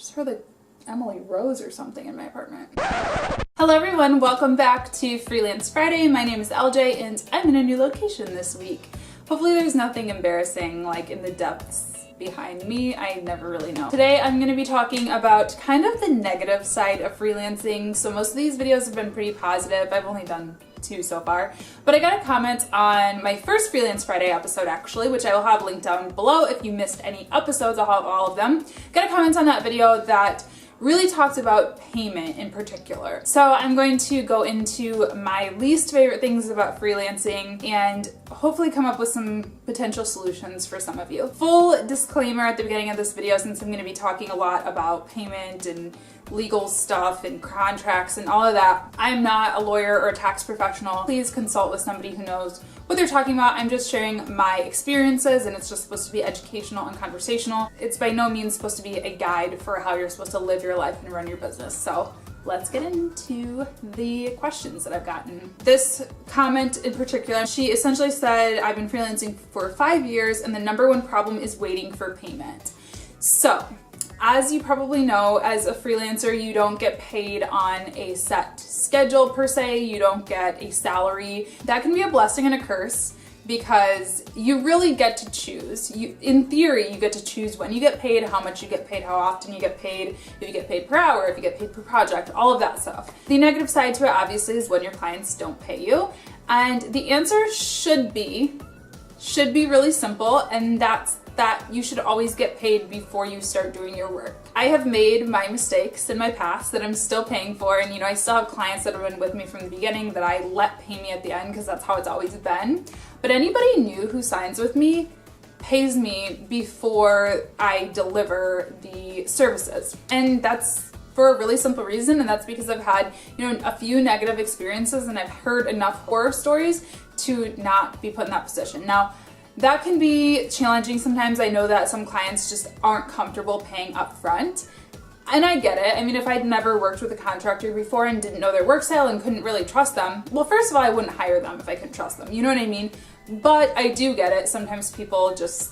just heard like Emily Rose or something in my apartment. Hello everyone, welcome back to Freelance Friday. My name is LJ and I'm in a new location this week. Hopefully there's nothing embarrassing like in the depths behind me. I never really know. Today I'm going to be talking about kind of the negative side of freelancing. So most of these videos have been pretty positive. I've only done 2 so far, but I got a comment on my first Freelance Friday episode actually, which I will have linked down below. If you missed any episodes, I'll have all of them. Got a comment on that video that really talked about payment in particular. So I'm going to go into my least favorite things about freelancing and hopefully come up with some potential solutions for some of you. Full disclaimer at the beginning of this video, since I'm going to be talking a lot about payment and legal stuff and contracts and all of that. I'm not a lawyer or a tax professional. Please consult with somebody who knows what they're talking about. I'm just sharing my experiences and it's just supposed to be educational and conversational. It's by no means supposed to be a guide for how you're supposed to live your life and run your business. So let's get into the questions that I've gotten. This comment in particular, she essentially said, I've been freelancing for 5 years and the #1 problem is waiting for payment. So, as you probably know, as a freelancer, you don't get paid on a set schedule per se. You don't get a salary. That can be a blessing and a curse because you really get to choose. In theory, you get to choose when you get paid, how much you get paid, how often you get paid, if you get paid per hour, if you get paid per project, all of that stuff. The negative side to it, obviously, is when your clients don't pay you. And the answer should be really simple, and that's that you should always get paid before you start doing your work. I have made my mistakes in my past that I'm still paying for, and I still have clients that have been with me from the beginning that I let pay me at the end because that's how it's always been. But anybody new who signs with me pays me before I deliver the services. And that's for a really simple reason, and that's because I've had a few negative experiences and I've heard enough horror stories to not be put in that position. Now, that can be challenging sometimes. I know that some clients just aren't comfortable paying up front. And I get it. I mean, if I'd never worked with a contractor before and didn't know their work style and couldn't really trust them, well, first of all, I wouldn't hire them if I couldn't trust them. You know what I mean? But I do get it. Sometimes people just,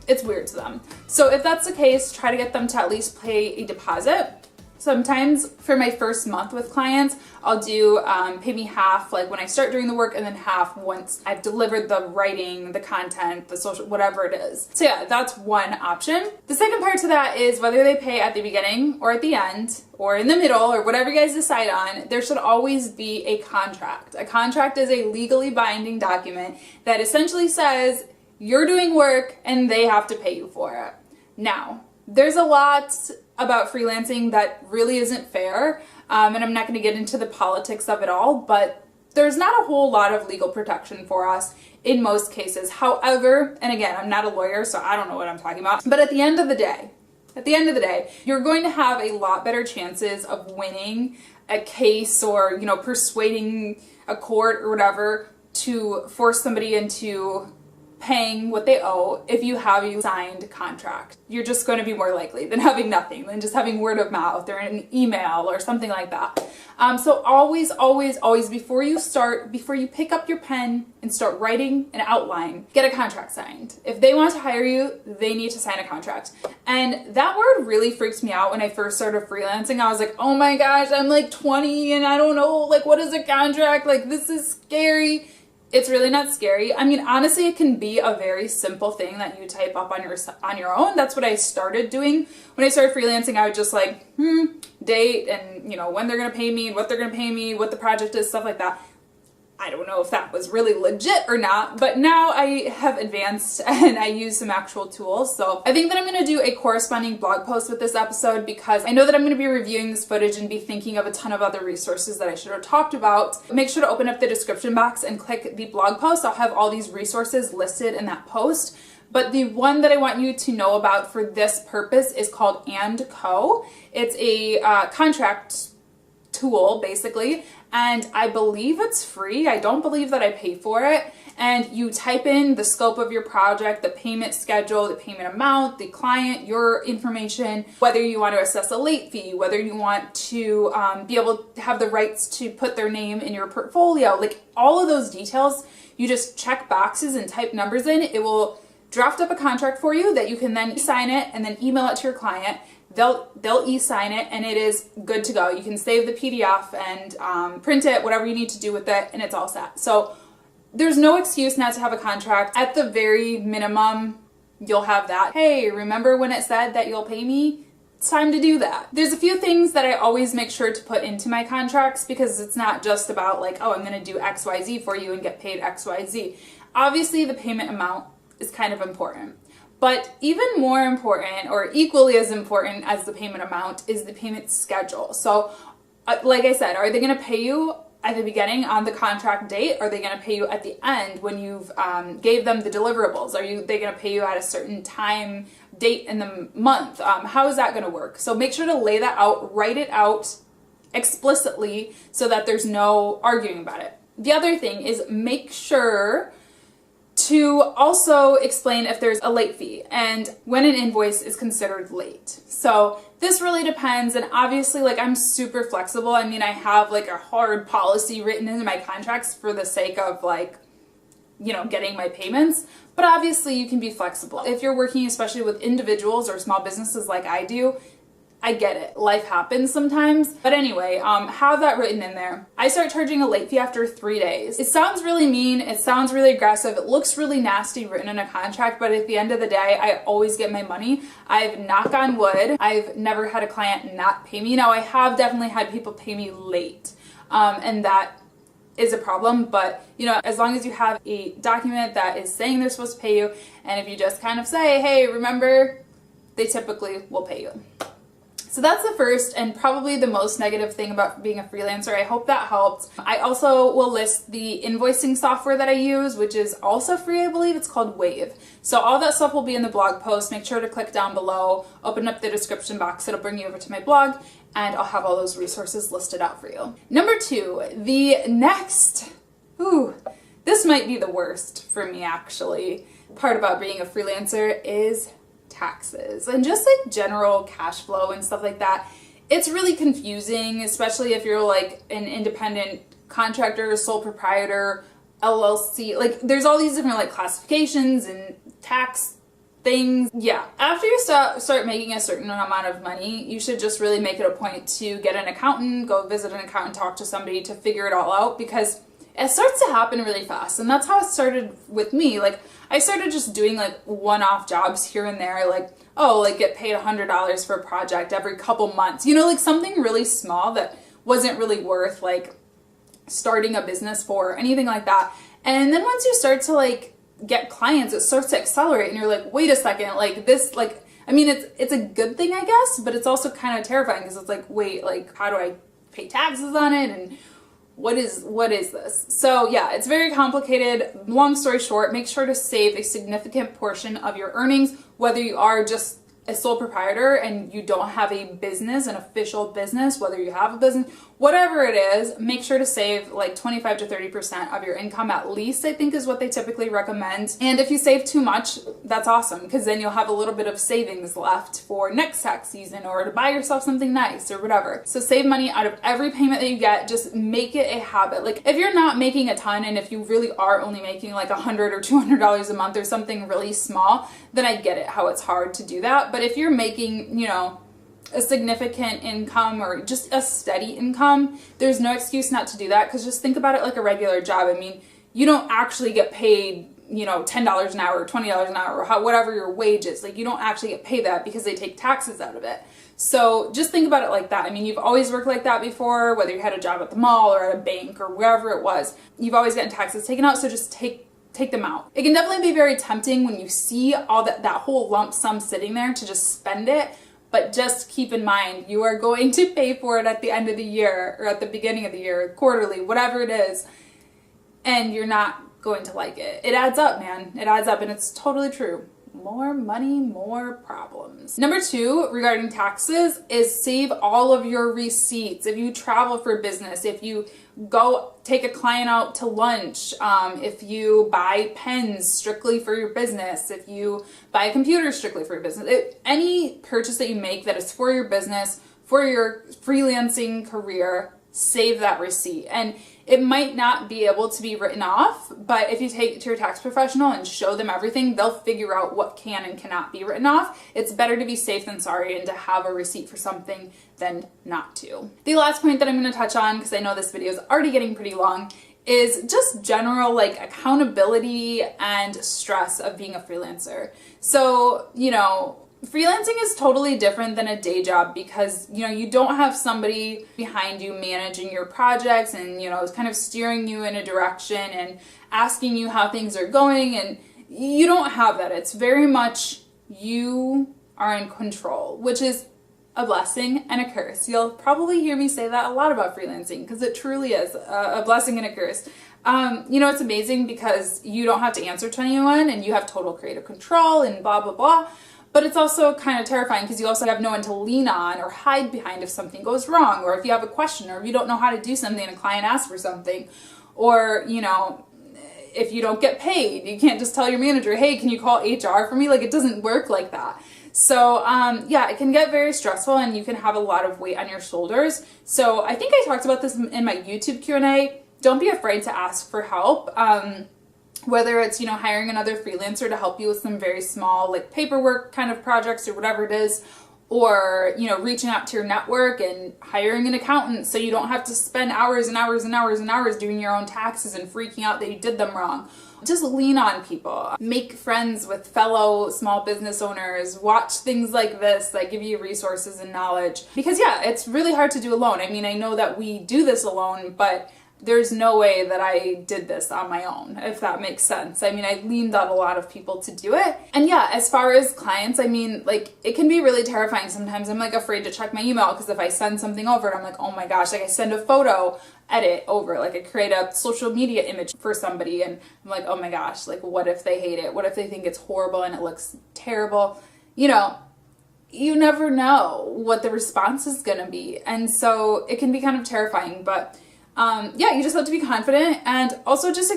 it's weird to them. So if that's the case, try to get them to at least pay a deposit. Sometimes for my first month with clients, I'll do pay me half like when I start doing the work and then half once I've delivered the writing, the content, the social, whatever it is. So yeah, that's one option. The second part to that is whether they pay at the beginning or at the end or in the middle or whatever you guys decide on, there should always be a contract. A contract is a legally binding document that essentially says you're doing work and they have to pay you for it. Now, there's a lot about freelancing that really isn't fair, and I'm not going to get into the politics of it all, but there's not a whole lot of legal protection for us in most cases. However, and again, I'm not a lawyer, so I don't know what I'm talking about, but at the end of the day, you're going to have a lot better chances of winning a case or, persuading a court or whatever to force somebody into paying what they owe if you have a signed contract. You're just going to be more likely than having nothing, than just having word of mouth or an email or something like that. So always, before you pick up your pen and start writing an outline, get a contract signed. If they want to hire you, they need to sign a contract. And that word really freaks me out when I first started freelancing. I was like, oh my gosh, I'm like 20 and I don't know, like what is a contract? Like this is scary. It's really not scary. I mean, honestly, it can be a very simple thing that you type up on your own. That's what I started doing. When I started freelancing, I would just like, date and, when they're going to pay me, what they're going to pay me, what the project is, stuff like that. I don't know if that was really legit or not, but now I have advanced and I use some actual tools. So I think that I'm going to do a corresponding blog post with this episode because I know that I'm going to be reviewing this footage and be thinking of a ton of other resources that I should have talked about. Make sure to open up the description box and click the blog post. I'll have all these resources listed in that post. But the one that I want you to know about for this purpose is called &Co. It's a contract tool basically, and I believe it's free. I don't believe that I pay for it. And you type in the scope of your project, the payment schedule, the payment amount, the client, your information, whether you want to assess a late fee, whether you want to be able to have the rights to put their name in your portfolio, like all of those details, you just check boxes and type numbers in. It will draft up a contract for you that you can then sign it and then email it to your client. they'll e-sign it and it is good to go. You can save the PDF and print it, whatever you need to do with it, and it's all set. So there's no excuse not to have a contract. At the very minimum, you'll have that. Hey, remember when it said that you'll pay me? It's time to do that. There's a few things that I always make sure to put into my contracts because it's not just about like, oh, I'm gonna do XYZ for you and get paid XYZ. Obviously, the payment amount is kind of important. But even more important, or equally as important as the payment amount, is the payment schedule. So, like I said, are they gonna pay you at the beginning on the contract date? Are they going to pay you at the end when you've gave them the deliverables? They going to pay you at a certain time, date in the month? How is that going to work? So make sure to lay that out, write it out explicitly so that there's no arguing about it. The other thing is make sure to also explain if there's a late fee and when an invoice is considered late. So this really depends, and obviously like I'm super flexible. I mean, I have like a hard policy written into my contracts for the sake of like, you know, getting my payments, but obviously you can be flexible. If you're working especially with individuals or small businesses like I do, I get it. Life happens sometimes. But anyway, have that written in there. I start charging a late fee after 3 days. It sounds really mean. It sounds really aggressive. It looks really nasty written in a contract, but at the end of the day, I always get my money. I've, knock on wood, I've never had a client not pay me. Now, I have definitely had people pay me late, and that is a problem, but you know, as long as you have a document that is saying they're supposed to pay you, and if you just kind of say, hey, remember, they typically will pay you. So that's the first and probably the most negative thing about being a freelancer. I hope that helped. I also will list the invoicing software that I use, which is also free, I believe. It's called Wave. So all that stuff will be in the blog post. Make sure to click down below, open up the description box. It'll bring you over to my blog, and I'll have all those resources listed out for you. Number two, the next, this might be the worst for me actually, part about being a freelancer is taxes and just like general cash flow and stuff like that. It's really confusing, especially if you're like an independent contractor, sole proprietor, LLC. Like there's all these different like classifications and tax things. Yeah, after you start making a certain amount of money, you should just really make it a point to get an accountant, go visit an accountant, talk to somebody to figure it all out, because it starts to happen really fast. And that's how it started with me. Like I started just doing like one-off jobs here and there, like, oh, like get paid $100 for a project every couple months, you know, like something really small that wasn't really worth like starting a business for or anything like that. And then once you start to like get clients, it starts to accelerate and you're like, wait a second, like this, like, I mean, it's a good thing, I guess, but it's also kind of terrifying because it's like, wait, like, how do I pay taxes on it? And what is this? So yeah, it's very complicated. Long story short, make sure to save a significant portion of your earnings, whether you are just a sole proprietor and you don't have a business, an official business, whether you have a business, whatever it is, make sure to save like 25 to 30% of your income at least, I think is what they typically recommend. And if you save too much, that's awesome, because then you'll have a little bit of savings left for next tax season or to buy yourself something nice or whatever. So save money out of every payment that you get. Just make it a habit. Like if you're not making a ton and if you really are only making like $100 or $200 a month or something really small, then I get it how it's hard to do that. But if you're making, you know, a significant income or just a steady income, there's no excuse not to do that, because just think about it like a regular job. I mean, you don't actually get paid, you know, $10 an hour or $20 an hour or whatever your wage is. Like you don't actually get paid that because they take taxes out of it. So just think about it like that. I mean, you've always worked like that before, whether you had a job at the mall or at a bank or wherever it was. You've always gotten taxes taken out, so just take them out. It can definitely be very tempting when you see all that whole lump sum sitting there to just spend it. But just keep in mind, you are going to pay for it at the end of the year or at the beginning of the year, quarterly, whatever it is, and you're not going to like it. It adds up, man. It adds up, and it's totally true. More money, more problems. Number two, regarding taxes, is save all of your receipts. If you travel for business, if you go take a client out to lunch, if you buy pens strictly for your business, if you buy a computer strictly for your business, any purchase that you make that is for your business, for your freelancing career, save that receipt. And it might not be able to be written off, but if you take it to your tax professional and show them everything, they'll figure out what can and cannot be written off. It's better to be safe than sorry and to have a receipt for something than not to. The last point that I'm going to touch on, because I know this video is already getting pretty long, is just general like accountability and stress of being a freelancer. So, you know, freelancing is totally different than a day job because, you know, you don't have somebody behind you managing your projects and, you know, kind of steering you in a direction and asking you how things are going, and you don't have that. It's very much you are in control, which is a blessing and a curse. You'll probably hear me say that a lot about freelancing because it truly is a blessing and a curse. You know, it's amazing because you don't have to answer to anyone and you have total creative control and blah, blah, blah. But it's also kind of terrifying because you also have no one to lean on or hide behind if something goes wrong, or if you have a question, or if you don't know how to do something and a client asks for something, or, you know, if you don't get paid, you can't just tell your manager, hey, can you call HR for me? Like, it doesn't work like that. So, yeah, it can get very stressful and you can have a lot of weight on your shoulders. So I think I talked about this in my YouTube Q&A. Don't be afraid to ask for help. Whether it's, you know, hiring another freelancer to help you with some very small, like paperwork kind of projects or whatever it is, or, you know, reaching out to your network and hiring an accountant so you don't have to spend hours and hours and hours and hours doing your own taxes and freaking out that you did them wrong. Just lean on people. Make friends with fellow small business owners. Watch things like this that give you resources and knowledge. Because yeah, it's really hard to do alone. I mean, I know that we do this alone, but there's no way that I did this on my own, if that makes sense. I mean, I leaned on a lot of people to do it. And yeah, as far as clients, I mean, like, it can be really terrifying sometimes. I'm like afraid to check my email because if I send something over and I'm like, oh my gosh, like I send a photo edit over, like I create a social media image for somebody and I'm like, oh my gosh, like what if they hate it? What if they think it's horrible and it looks terrible? You know, you never know what the response is gonna be. And so it can be kind of terrifying, but yeah, you just have to be confident and also just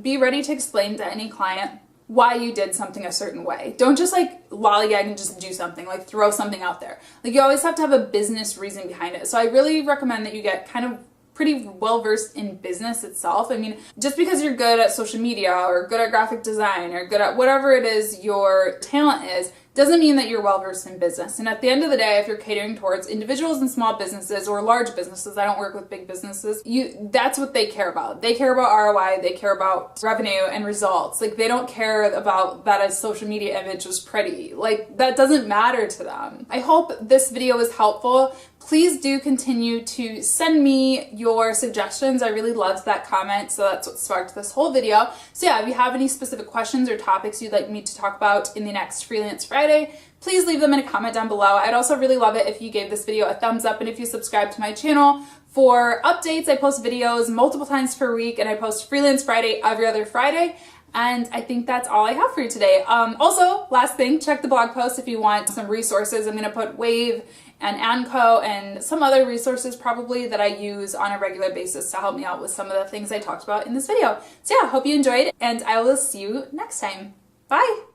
be ready to explain to any client why you did something a certain way. Don't just like lollygag and just do something, like throw something out there. Like you always have to have a business reason behind it. So I really recommend that you get kind of pretty well versed in business itself. I mean, just because you're good at social media or good at graphic design or good at whatever it is your talent is, doesn't mean that you're well versed in business. And at the end of the day, if you're catering towards individuals and small businesses or large businesses, I don't work with big businesses, that's what they care about. They care about ROI, they care about revenue and results. Like they don't care about that a social media image was pretty. Like that doesn't matter to them. I hope this video was helpful. Please do continue to send me your suggestions. I really loved that comment, so that's what sparked this whole video. So yeah, if you have any specific questions or topics you'd like me to talk about in the next Freelance Friday, please leave them in a comment down below. I'd also really love it if you gave this video a thumbs up and if you subscribe to my channel for updates. I post videos multiple times per week and I post Freelance Friday every other Friday. And I think that's all I have for you today. Also, last thing, check the blog post if you want some resources. I'm going to put Wave and Anco and some other resources probably that I use on a regular basis to help me out with some of the things I talked about in this video. So yeah, hope you enjoyed and I will see you next time. Bye!